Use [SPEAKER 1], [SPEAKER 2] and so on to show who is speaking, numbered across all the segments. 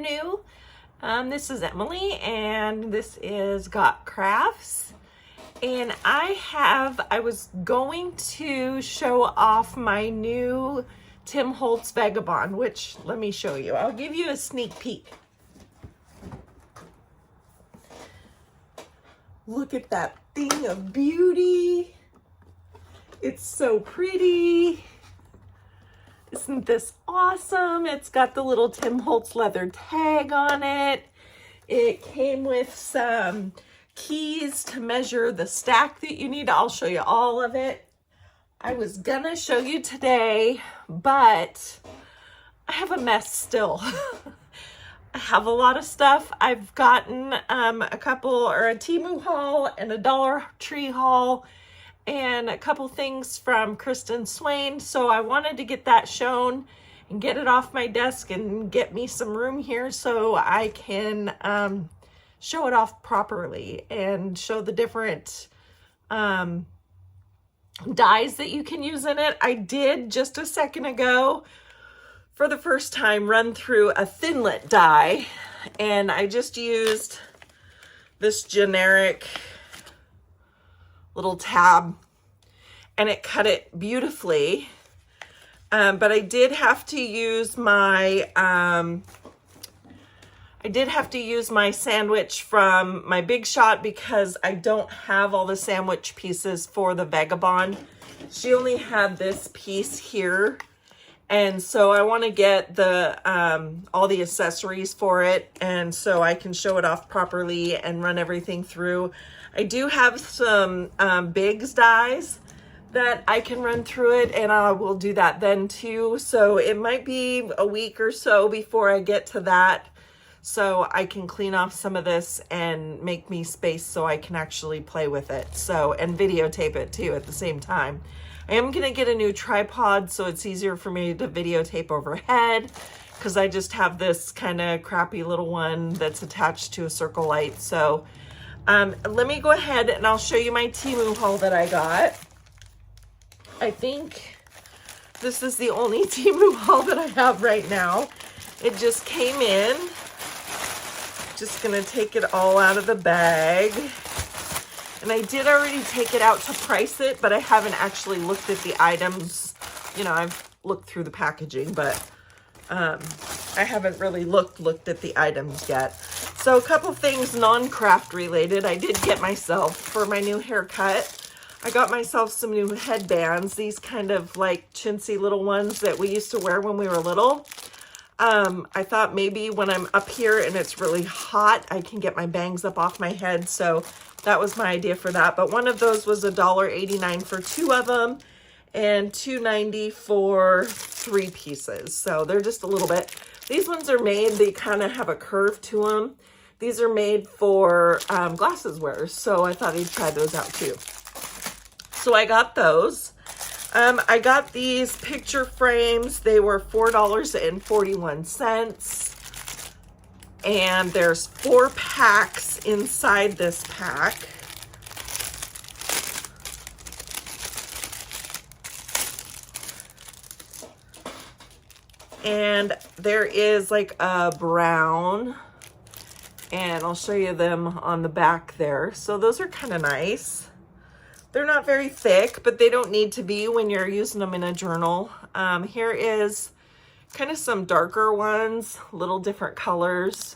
[SPEAKER 1] new. This is Emily, and this is Got Crafts. And I was going to show off my new Tim Holtz Vagabond, which let me show you. I'll give you a sneak peek. Look at that thing of beauty. It's so pretty. Isn't this awesome? It's got the little Tim Holtz leather tag on it. It came with some keys to measure the stack that you need. I'll show you all of it. I was gonna show you today, but I have a mess still. I have a lot of stuff. I've gotten a Temu haul and a Dollar Tree haul and a couple things from Kristen Swain. So I wanted to get that shown and get it off my desk and get me some room here so I can show it off properly and show the different dyes that you can use in it. I did just a second ago, for the first time, run through a thinlet dye, and I just used this generic little tab and it cut it beautifully. But I did have to use my sandwich from my Big Shot because I don't have all the sandwich pieces for the Vagabond. She only had this piece here. And so I want to get the all the accessories for it, and so I can show it off properly and run everything through. I do have some Biggs dyes that I can run through it, and I will do that then too. So it might be a week or so before I get to that, so I can clean off some of this and make me space so I can actually play with it. So, and videotape it too at the same time. I am going to get a new tripod so it's easier for me to videotape overhead, because I just have this kind of crappy little one that's attached to a circle light. So let me go ahead and I'll show you my Temu haul that I got. I think this is the only Temu haul that I have right now. It just came in. Just going to take it all out of the bag. And I did already take it out to price it, but I haven't actually looked at the items. You know, I've looked through the packaging, but I haven't really looked at the items yet. So a couple things non-craft related. I did get myself, for my new haircut, I got myself some new headbands. These kind of like chintzy little ones that we used to wear when we were little. I thought maybe when I'm up here and it's really hot, I can get my bangs up off my head. So that was my idea for that. But one of those was $1.89 for 2 of them and $2.90 for 3 pieces. So they're just a little bit. These ones are made, they kind of have a curve to them. These are made for glasses wearers. So I thought I'd try those out too. So I got those. I got these picture frames. They were $4.41. And there's 4 packs inside this pack. And there is like a brown, and I'll show you them on the back there. So those are kind of nice. They're not very thick, but they don't need to be when you're using them in a journal. Here is kind of some darker ones, little different colors.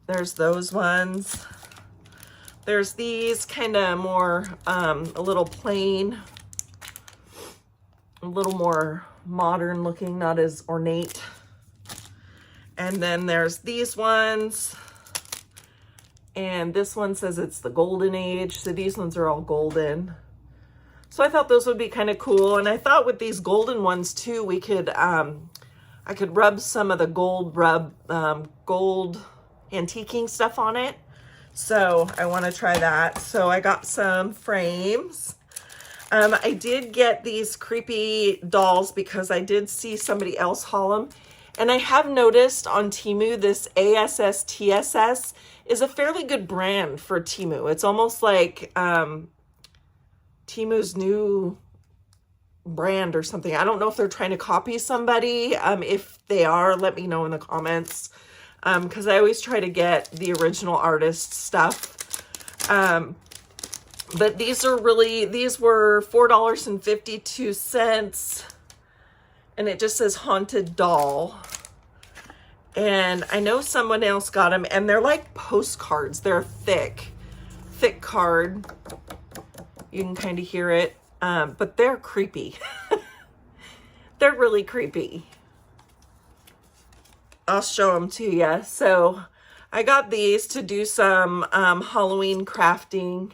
[SPEAKER 1] There's those ones. There's these kind of more, a little plain, a little more modern looking, not as ornate. And then there's these ones. And this one says it's the golden age. So these ones are all golden. So I thought those would be kind of cool. And I thought with these golden ones too, we could, I could rub some of the gold antiquing stuff on it. So I want to try that. So I got some frames. I did get these creepy dolls because I did see somebody else haul them. And I have noticed on Temu, this ASS TSS is a fairly good brand for Temu. It's almost like Temu's new brand or something. I don't know if they're trying to copy somebody. If they are, let me know in the comments. Because I always try to get the original artist stuff. But these were $4.52. And it just says Haunted Doll. And I know someone else got them, and they're like postcards. They're thick card. You can kind of hear it, but they're creepy. They're really creepy. I'll show them to you. So I got these to do some Halloween crafting,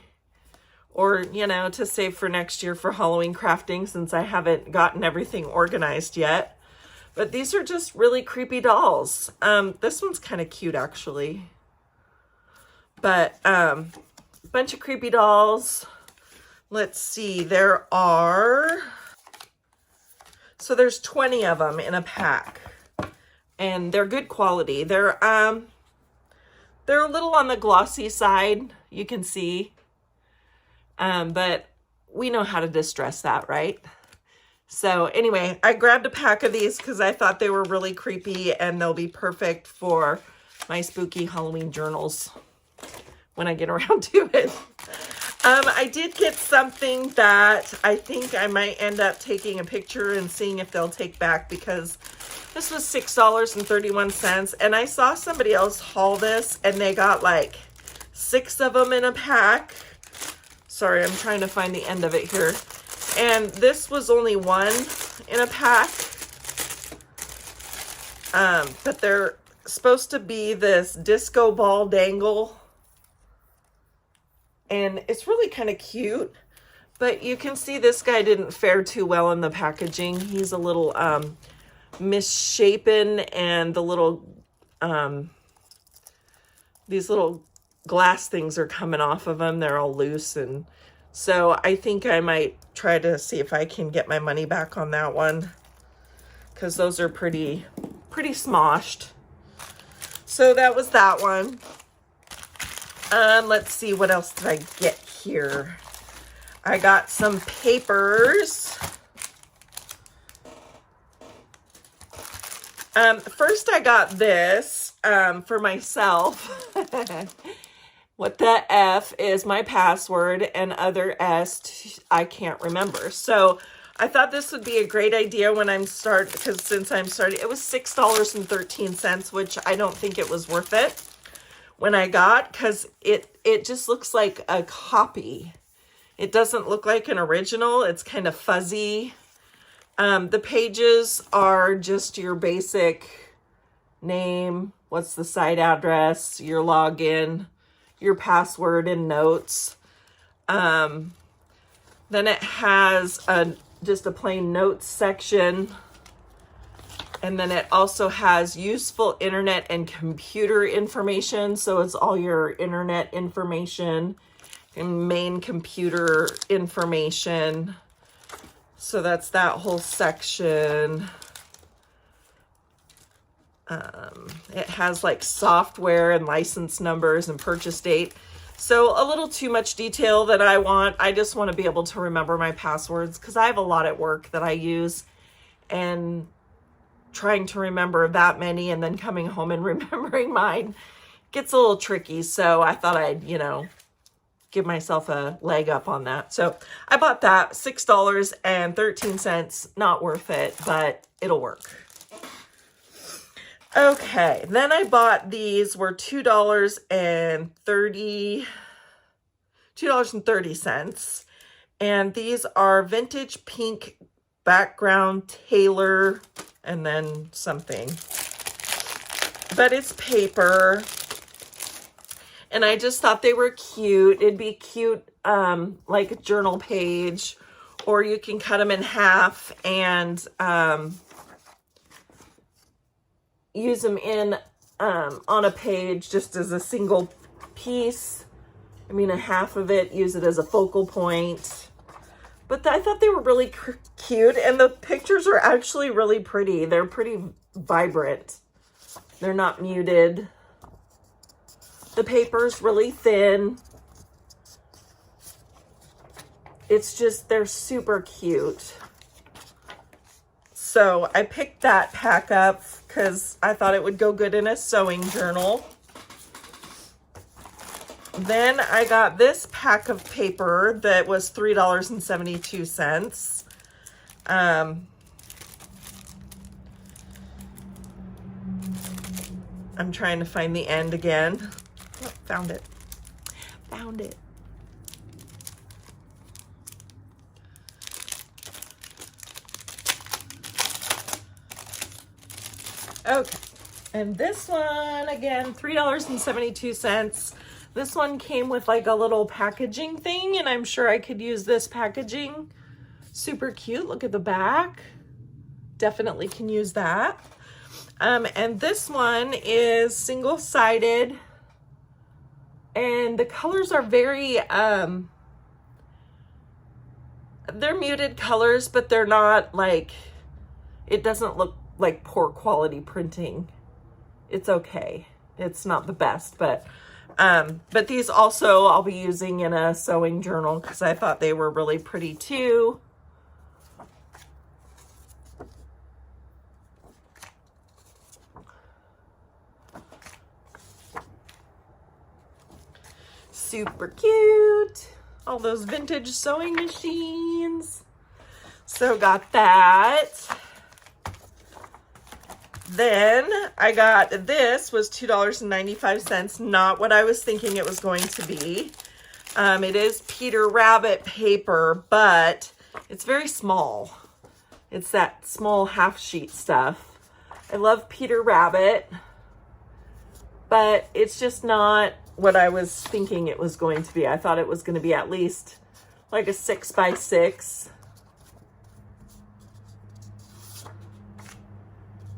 [SPEAKER 1] or, you know, to save for next year for Halloween crafting, since I haven't gotten everything organized yet. But these are just really creepy dolls. This one's kind of cute, actually. But bunch of creepy dolls. Let's see, so there's 20 of them in a pack. And they're good quality. They're a little on the glossy side, you can see. But we know how to distress that, right? So anyway, I grabbed a pack of these because I thought they were really creepy, and they'll be perfect for my spooky Halloween journals when I get around to it. I did get something that I think I might end up taking a picture and seeing if they'll take back, because this was $6.31, and I saw somebody else haul this, and they got like 6 of them in a pack. Sorry, I'm trying to find the end of it here. And this was only 1 in a pack. But they're supposed to be this disco ball dangle. And it's really kind of cute. But you can see this guy didn't fare too well in the packaging. He's a little misshapen, and the little these little glass things are coming off of him. They're all loose, and so I think I might try to see if I can get my money back on that one, because those are pretty smoshed. So that was that one. Let's see, what else did I get here? I got some papers. First I got this for myself. What the F is my password, and other S I can't remember. So I thought this would be a great idea when I'm starting, because since I'm starting, it was $6.13, which I don't think it was worth it when I got, because it just looks like a copy. It doesn't look like an original. It's kind of fuzzy. The pages are just your basic name, what's the site address, your login, your password, and notes. Then it has just a plain notes section. And then it also has useful internet and computer information. So it's all your internet information and main computer information. So that's that whole section. It has like software and license numbers and purchase date. So a little too much detail that I want. I just want to be able to remember my passwords, because I have a lot at work that I use, and trying to remember that many and then coming home and remembering mine gets a little tricky. So I thought I'd, give myself a leg up on that. So I bought that, $6.13. Not worth it, but it'll work. Okay, then I bought these, were $2.30. And these are vintage pink background Taylor and then something. But it's paper. And I just thought they were cute. It'd be cute like a journal page, or you can cut them in half and use them in on a page just as a single piece. I mean, a half of it, use it as a focal point. But I thought they were really cute, and the pictures are actually really pretty. They're pretty vibrant. They're not muted. The paper's really thin. It's just, they're super cute. So I picked that pack up because I thought it would go good in a sewing journal. Then I got this pack of paper that was $3.72. I'm trying to find the end again. Oh, found it. Found it. Okay. And this one, again, $3.72. This one came with like a little packaging thing, and I'm sure I could use this packaging. Super cute. Look at the back. Definitely can use that. And this one is single-sided, and the colors are very, they're muted colors, but they're not like, it doesn't look like poor quality printing. It's okay. It's not the best, but these also I'll be using in a sewing journal because I thought they were really pretty too. Super cute. All those vintage sewing machines. So got that. Then I got this, was $2.95, not what I was thinking it was going to be. It is Peter Rabbit paper, but it's very small. It's that small half sheet stuff. I love Peter Rabbit, but it's just not what I was thinking it was going to be. I thought it was going to be at least like a 6x6.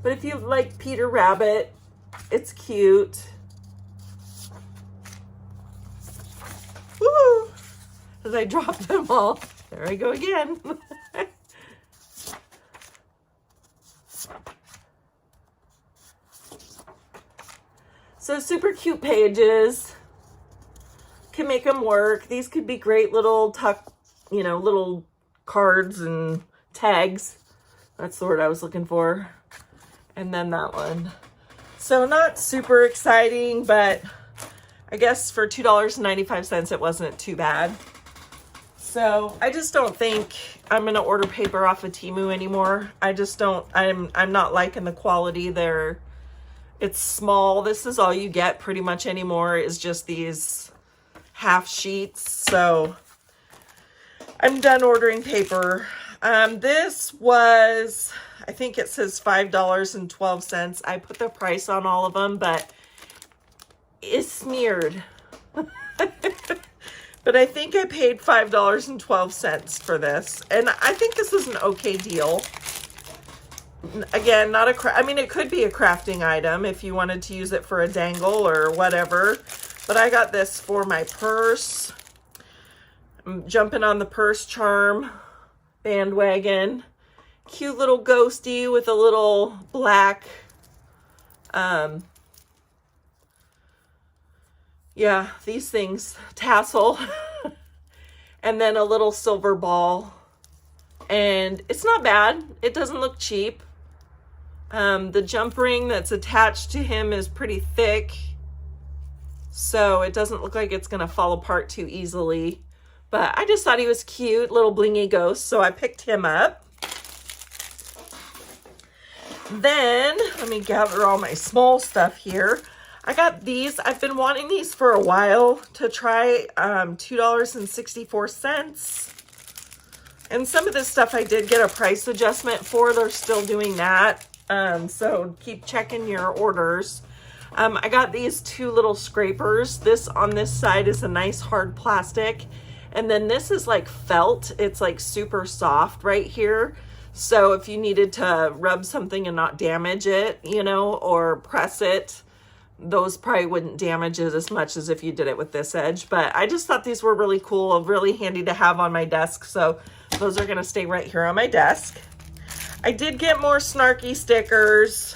[SPEAKER 1] But if you like Peter Rabbit, it's cute. Woo! As I drop them all. There I go again. So super cute pages. Can make them work. These could be great little little cards and tags. That's the word I was looking for. And then that one. So not super exciting, but I guess for $2.95 it wasn't too bad. So I just don't think I'm gonna order paper off of Temu anymore. I just don't, I'm not liking the quality there. It's small. This is all you get pretty much anymore, is just these half sheets. So I'm done ordering paper. This was, I think it says $5.12. I put the price on all of them, but it's smeared. But I think I paid $5.12 for this. And I think this is an okay deal. Again, not a, I mean, it could be a crafting item if you wanted to use it for a dangle or whatever. But I got this for my purse. I'm jumping on the purse charm bandwagon. Cute little ghosty with a little black, yeah, these things, tassel, and then a little silver ball. And it's not bad. It doesn't look cheap. The jump ring that's attached to him is pretty thick, so it doesn't look like it's gonna fall apart too easily. But I just thought he was cute, little blingy ghost, so I picked him up. Then, let me gather all my small stuff here. I got these. I've been wanting these for a while to try, $2.64. And some of this stuff I did get a price adjustment for. They're still doing that. So keep checking your orders. I got these two little scrapers. This on this side is a nice hard plastic. And then this is like felt. It's like super soft right here. So if you needed to rub something and not damage it, or press it, those probably wouldn't damage it as much as if you did it with this edge. But I just thought these were really cool, really handy to have on my desk. So those are gonna stay right here on my desk. I did get more snarky stickers.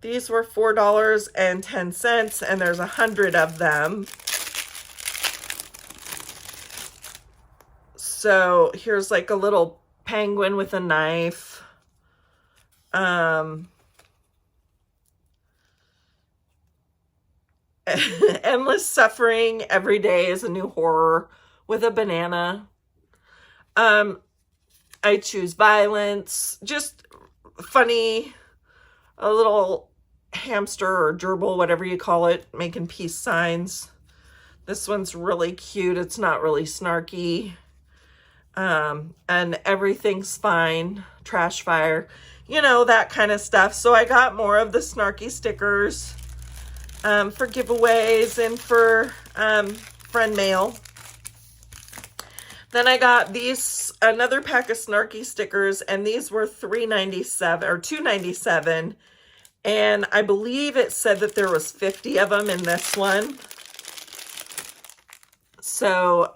[SPEAKER 1] These were $4.10, and there's 100 of them. So here's like a little penguin with a knife. Endless suffering. Every day is a new horror with a banana. I choose violence. Just funny. A little hamster or gerbil, whatever you call it, making peace signs. This one's really cute. It's not really snarky. And everything's fine. Trash fire. You know, that kind of stuff. So I got more of the snarky stickers for giveaways and for friend mail. Then I got these, another pack of snarky stickers, and these were $3.97 or $2.97. And I believe it said that there was 50 of them in this one. So,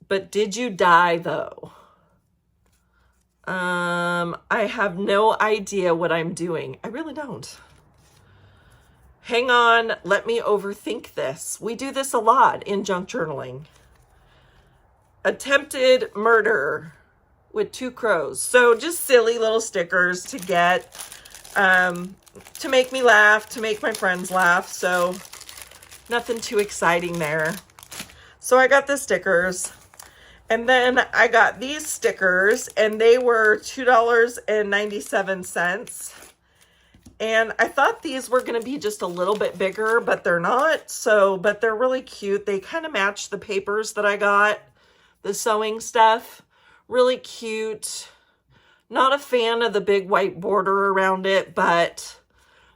[SPEAKER 1] but did you die though? I have no idea what I'm doing. I really don't. Hang on, let me overthink this. We do this a lot in junk journaling. Attempted murder with 2 crows. So just silly little stickers to get, to make me laugh, to make my friends laugh. So nothing too exciting there. So I got the stickers. And then I got these stickers, and they were $2.97. And I thought these were going to be just a little bit bigger, but they're not. So, but they're really cute. They kind of match the papers that I got, the sewing stuff. Really cute. Not a fan of the big white border around it, but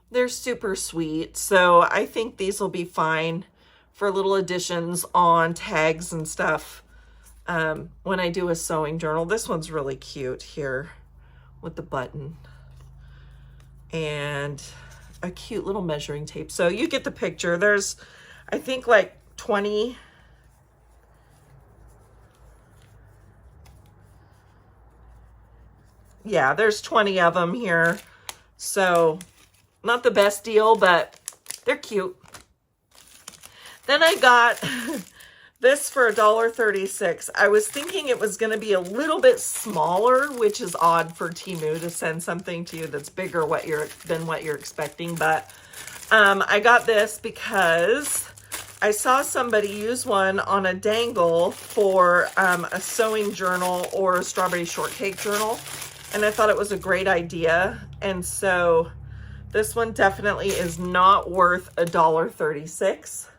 [SPEAKER 1] they're super sweet. So I think these will be fine for little additions on tags and stuff when I do a sewing journal. This one's really cute here with the button. And a cute little measuring tape. So you get the picture. There's, I think, like 20. Yeah, there's 20 of them here. So not the best deal, but they're cute. Then I got this for $1.36. I was thinking it was going to be a little bit smaller, which is odd for Temu to send something to you that's bigger than what you're expecting. But I got this because I saw somebody use one on a dangle for a sewing journal or a strawberry shortcake journal. And I thought it was a great idea. And so this one definitely is not worth $1.36.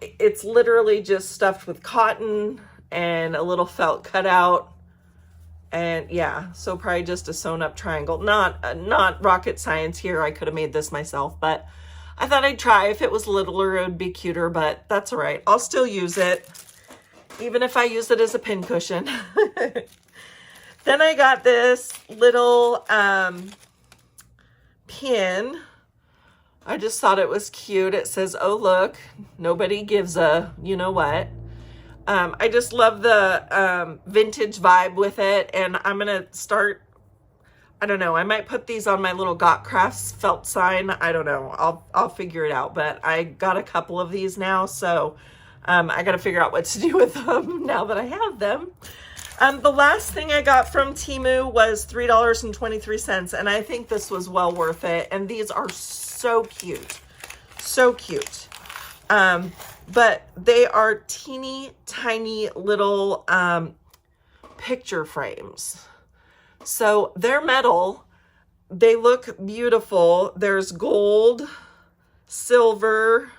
[SPEAKER 1] It's literally just stuffed with cotton and a little felt cutout. And yeah, so probably just a sewn up triangle. Not rocket science here. I could have made this myself, but I thought I'd try. If it was littler, it would be cuter, but that's all right. I'll still use it, even if I use it as a pin cushion. Then I got this little pin. I just thought it was cute. It says, "Oh, look, nobody gives a you know what." I just love the vintage vibe with it. And I'm going to start, I don't know, I might put these on my little Got Crafts felt sign. I don't know. I'll figure it out. But I got a couple of these now. So I got to figure out what to do with them now that I have them. The last thing I got from Temu was $3.23. And I think this was well worth it. And these are so cute. So cute. But they are teeny tiny little picture frames. So they're metal. They look beautiful. There's gold, silver,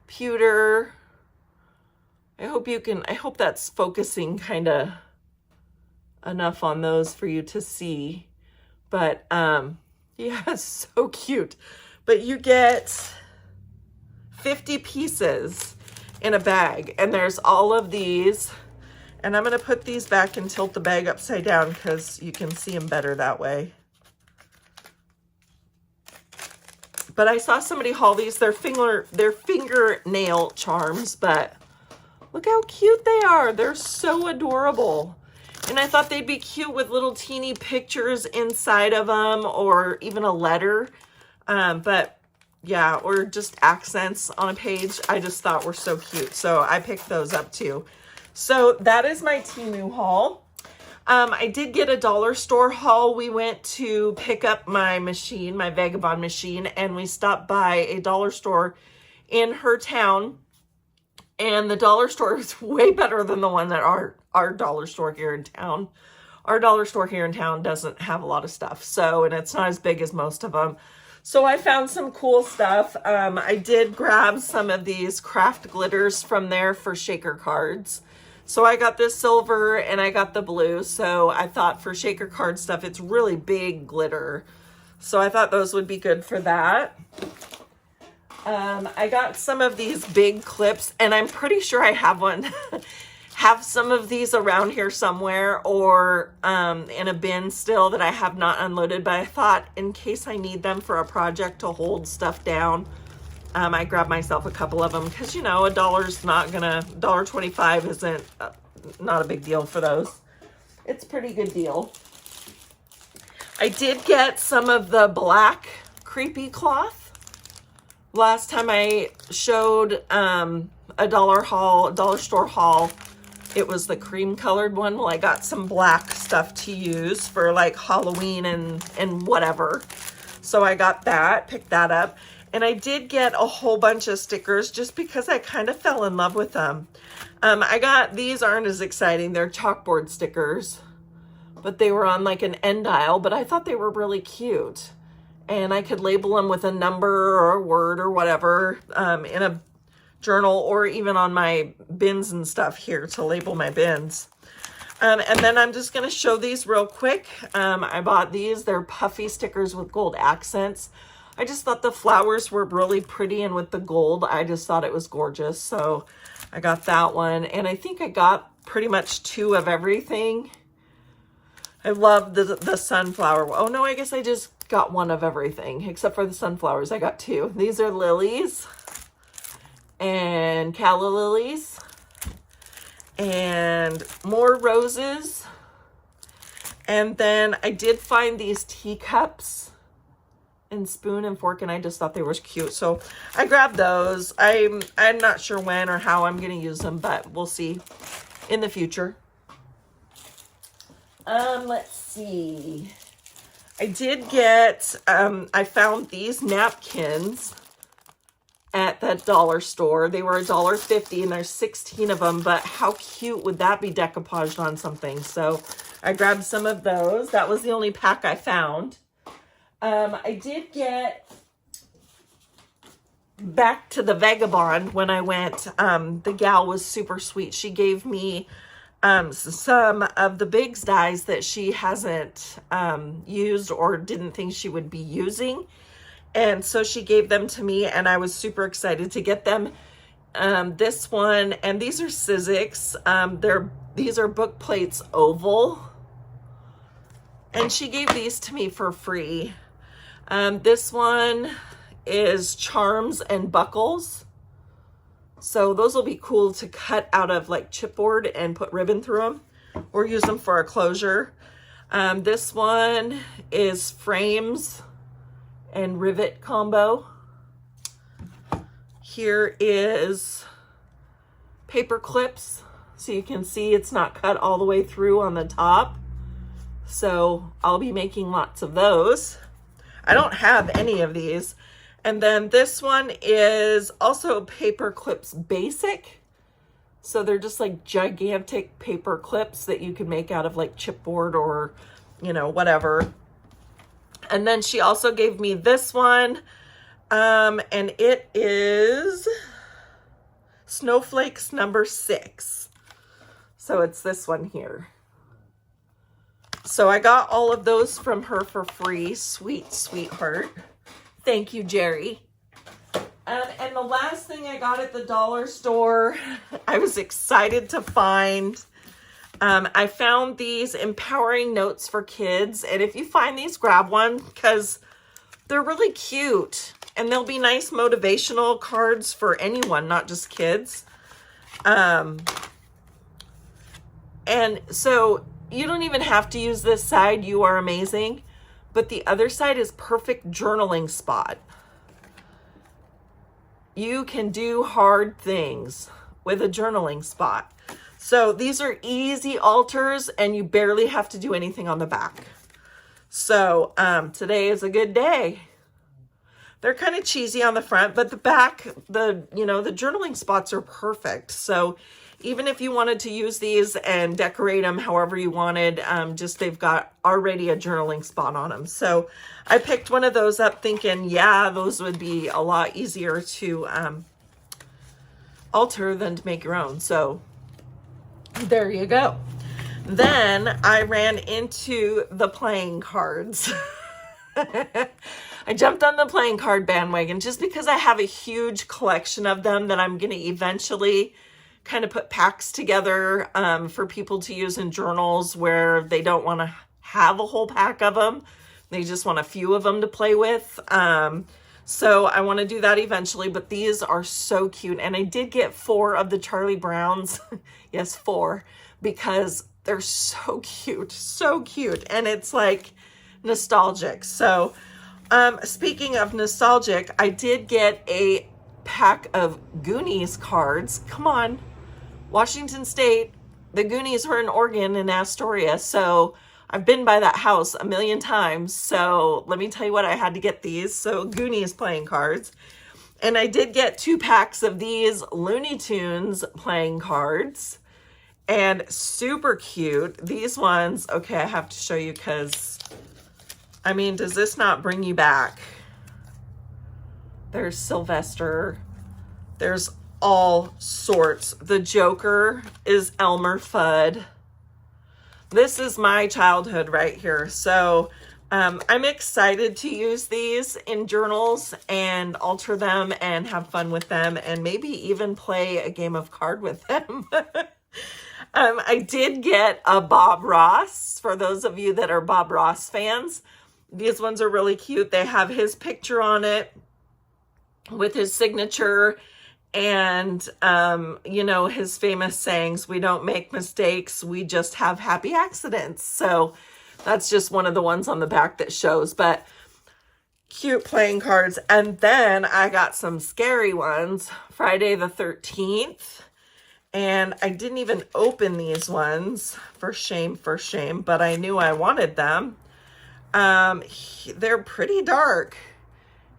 [SPEAKER 1] pewter. I hope that's focusing kind of enough on those for you to see. But yeah, so cute. But you get 50 pieces in a bag, and there's all of these. And I'm going to put these back and tilt the bag upside down because you can see them better that way. But I saw somebody haul these. They're fingernail charms, but look how cute they are. They're so adorable. And I thought they'd be cute with little teeny pictures inside of them, or even a letter. But yeah, or just accents on a page, I just thought were so cute. So I picked those up too. So that is my Temu haul. I did get a dollar store haul. We went to pick up my machine, my Vagabond machine, and we stopped by a dollar store in her town. And the dollar store is way better than the one that our dollar store here in town. Our dollar store here in town doesn't have a lot of stuff. So, and it's not as big as most of them. So I found some cool stuff. I did grab some of these craft glitters from there for shaker cards. So I got this silver and I got the blue. So I thought for shaker card stuff, it's really big glitter. So I thought those would be good for that. I got some of these big clips, and I'm pretty sure I have one, have some of these around here somewhere, or in a bin still that I have not unloaded, but I thought in case I need them for a project to hold stuff down, I grabbed myself a couple of them because, you know, $1.25 isn't not a big deal for those. It's a pretty good deal. I did get some of the black creepy cloth. Last time I showed a dollar store haul, it was the cream colored one. Well, I got some black stuff to use for like Halloween and whatever. So I got that, picked that up. And I did get a whole bunch of stickers just because I kind of fell in love with them. These aren't as exciting. They're chalkboard stickers, but they were on like an end aisle, but I thought they were really cute. And I could label them with a number or a word or whatever in a journal, or even on my bins and stuff here to label my bins. And then I'm just going to show these real quick. I bought these. They're puffy stickers with gold accents. I just thought the flowers were really pretty, and with the gold, I just thought it was gorgeous. So I got that one. And I think I got pretty much 2 of everything. I love the sunflower. Oh no, I guess I just got 1 of everything except for the sunflowers. I got 2. These are lilies and calla lilies and more roses. And then I did find these teacups and spoon and fork, and I just thought they were cute. So I grabbed those. I'm not sure when or how I'm going to use them, but we'll see in the future. Let's see. I did get, I found these napkins at that dollar store. They were $1.50 and there's 16 of them, but how cute would that be decoupaged on something? So I grabbed some of those. That was the only pack I found. I did get back to the Vagabond when I went. The gal was super sweet. She gave me some of the Bigs dies that she hasn't used or didn't think she would be using, and so she gave them to me, and I was super excited to get them. This one, and these are Sizzix. These are book plates oval, and she gave these to me for free. This one is charms and buckles. So those will be cool to cut out of like chipboard and put ribbon through them, or use them for a closure. This one is frames and rivet combo. Here is paper clips. So you can see it's not cut all the way through on the top. So I'll be making lots of those. I don't have any of these. And then this one is also paper clips basic. So they're just like gigantic paper clips that you can make out of like chipboard or, you know, whatever. And then she also gave me this one. And it is Snowflakes number 6. So it's this one here. So I got all of those from her for free. Sweet, sweetheart. Thank you, Jerry. And the last thing I got at the dollar store, I was excited to find. I found these empowering notes for kids. And if you find these, grab one because they're really cute. And they'll be nice motivational cards for anyone, not just kids. And so you don't even have to use this side. You are amazing. But the other side is perfect journaling spot. you can do hard things with a journaling spot. So these are easy alters and you barely have to do anything on the back. So today is a good day. They're kind of cheesy on the front, but the back, the journaling spots are perfect. So even if you wanted to use these and decorate them however you wanted, they've got already a journaling spot on them. So I picked one of those up thinking, yeah, those would be a lot easier to alter than to make your own. So there you go. Then I ran into the playing cards. I jumped on the playing card bandwagon just because I have a huge collection of them that I'm going to eventually kind of put packs together for people to use in journals where they don't want to have a whole pack of them. They just want a few of them to play with. So I want to do that eventually, but these are so cute. And I did get 4 of the Charlie Browns. Yes, 4, because they're so cute, so cute. And it's like nostalgic. So speaking of nostalgic, I did get a pack of Goonies cards. Come on, Washington State. The Goonies were in Oregon and Astoria. So I've been by that house a million times. So let me tell you what, I had to get these. So Goonies playing cards. And I did get 2 packs of these Looney Tunes playing cards. And super cute. These ones, okay, I have to show you because, I mean, does this not bring you back? There's Sylvester. There's all sorts. The Joker is Elmer Fudd. This is my childhood right here. So I'm excited to use these in journals and alter them and have fun with them and maybe even play a game of card with them. I did get a Bob Ross, for those of you that are Bob Ross fans. These ones are really cute. They have his picture on it with his signature and, his famous sayings, we don't make mistakes, we just have happy accidents. So that's just one of the ones on the back that shows, but cute playing cards. And then I got some scary ones, Friday the 13th. And I didn't even open these ones, for shame, but I knew I wanted them. They're pretty dark.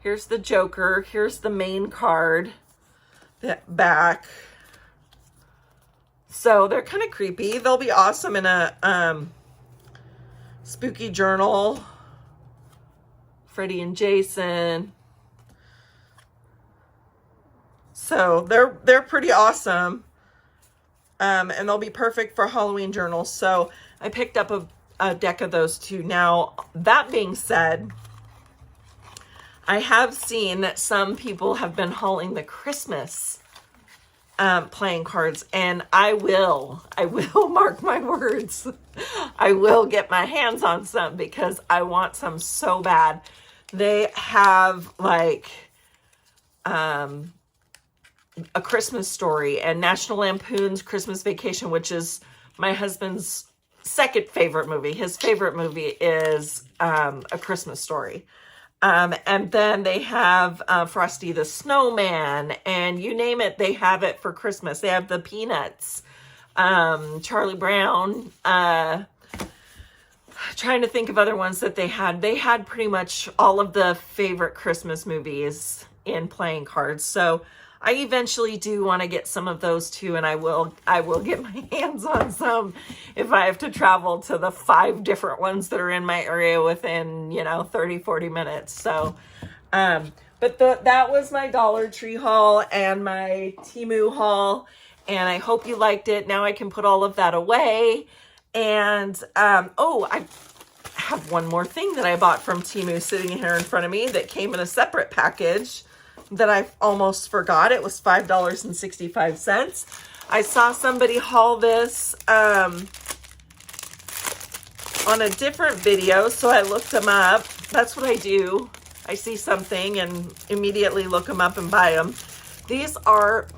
[SPEAKER 1] Here's the Joker. Here's the main card, the back. So they're kind of creepy. They'll be awesome in a spooky journal. Freddy and Jason. So they're pretty awesome. And they'll be perfect for Halloween journals. So I picked up a deck of those too. Now, that being said, I have seen that some people have been hauling the Christmas playing cards, and I will mark my words. I will get my hands on some because I want some so bad. They have like A Christmas Story and National Lampoon's Christmas Vacation, which is my husband's second favorite movie. His favorite movie is A Christmas Story. And then they have Frosty the Snowman, and you name it, they have it for Christmas. They have the Peanuts, Charlie Brown, trying to think of other ones that they had. They had pretty much all of the favorite Christmas movies in playing cards. So I eventually do want to get some of those too, and I will get my hands on some if I have to travel to the 5 different ones that are in my area within, 30, 40 minutes. So, but that was my Dollar Tree haul and my Temu haul, and I hope you liked it. Now I can put all of that away. And, I have one more thing that I bought from Temu sitting here in front of me that came in a separate package that I almost forgot. It was $5.65. I saw somebody haul this on a different video, so I looked them up. That's what I do. I see something and immediately look them up and buy them. These are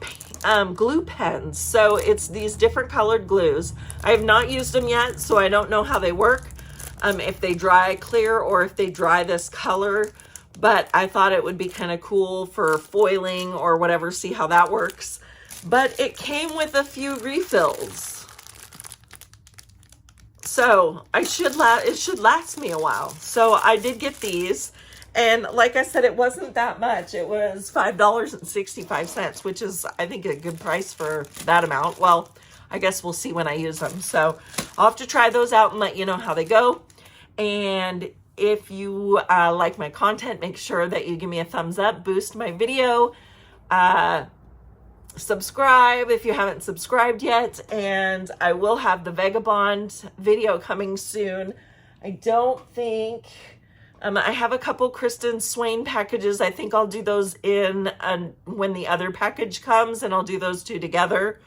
[SPEAKER 1] glue pens. So it's these different colored glues. I have not used them yet, so I don't know how they work. If they dry clear or if they dry this color. but I thought it would be kind of cool for foiling or whatever, see how that works. But it came with a few refills. So it should last me a while. So I did get these. And like I said, it wasn't that much. It was $5.65, which is, I think, a good price for that amount. Well, I guess we'll see when I use them. So I'll have to try those out and let you know how they go. And if you like my content, make sure that you give me a thumbs up, boost my video, subscribe if you haven't subscribed yet. And I will have the Vagabond video coming soon. I don't think... I have a couple Kristen Swain packages. I think I'll do those in when the other package comes, and I'll do those two together.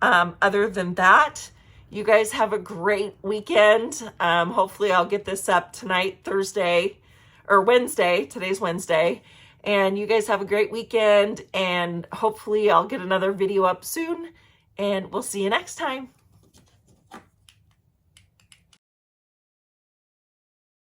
[SPEAKER 1] Other than that, you guys have a great weekend. Hopefully I'll get this up tonight, Thursday, or Wednesday. Today's Wednesday. And you guys have a great weekend, and hopefully I'll get another video up soon, and we'll see you next time.